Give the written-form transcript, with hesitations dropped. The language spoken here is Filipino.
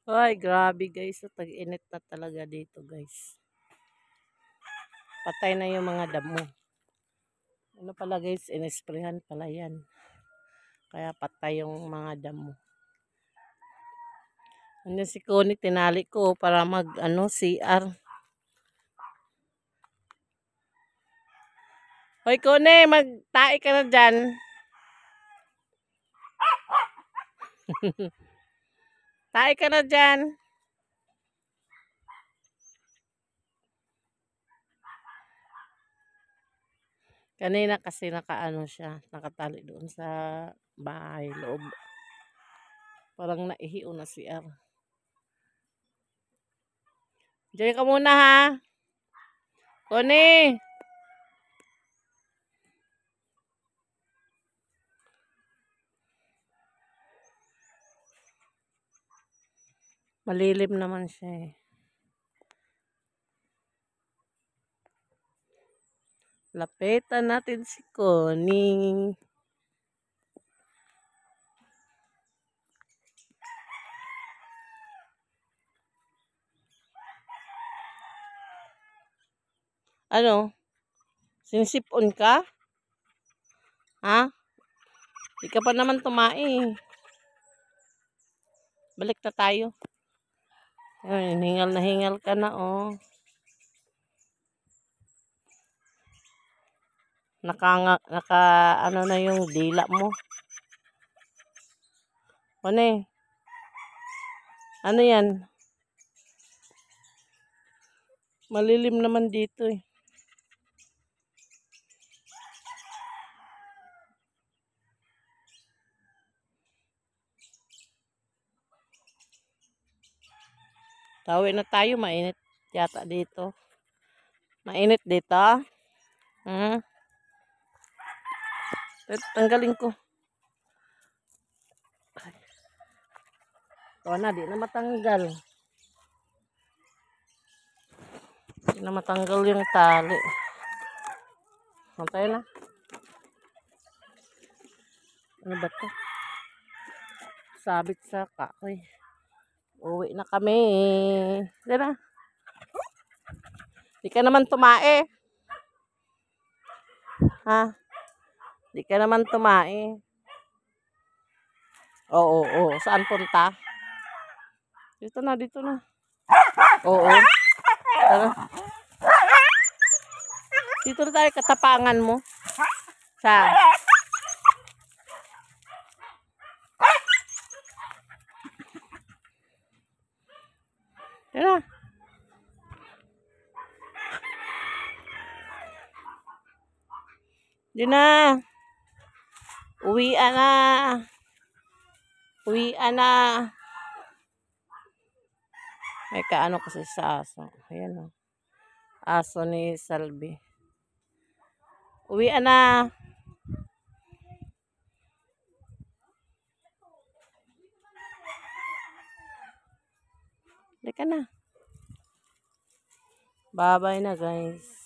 Ay, grabe guys. Tag-init na talaga dito guys. Patay na yung mga damo. Ano pala guys, inesprehan pala yan. Kaya patay yung mga damo. Ano si Connie, tinali ko para mag CR. Hoy Connie, magtae ka na dyan. Tae ka na dyan. Kanina kasi nakaano siya, nakatali doon sa bahay loob. Parang naihiyo na CR. Diyan ka muna ha. Connie! Malilim naman siya eh. Lapitan natin si Connie. Ano? Sinisipon ka? Ha? Di ka pa naman tumae. Balik na tayo. Ayun, hingal na hingal ka na oh. Naka ano na yung dila mo. Ano Ano yan? Malilim naman dito eh. Tawi na tayo, mainit yata dito. Mainit dito. Tanggalin ko. Ito na, di na matanggal. Di na matanggal yung tali. Santay na. Ano ba ito? Sabit sa kakoy. Uwi na kami. Di na. Di ka naman tumae. Ha? Di ka naman tumae. Oo. Saan punta? Dito na. Oo. Tara. Dito na tayo katapangan mo. Sa? Tara. Di na. Uwian na. May kaano kasi sa aso. Ayan o. Aso ni Salvi. Uwian na. Dika na. Bye-bye na guys.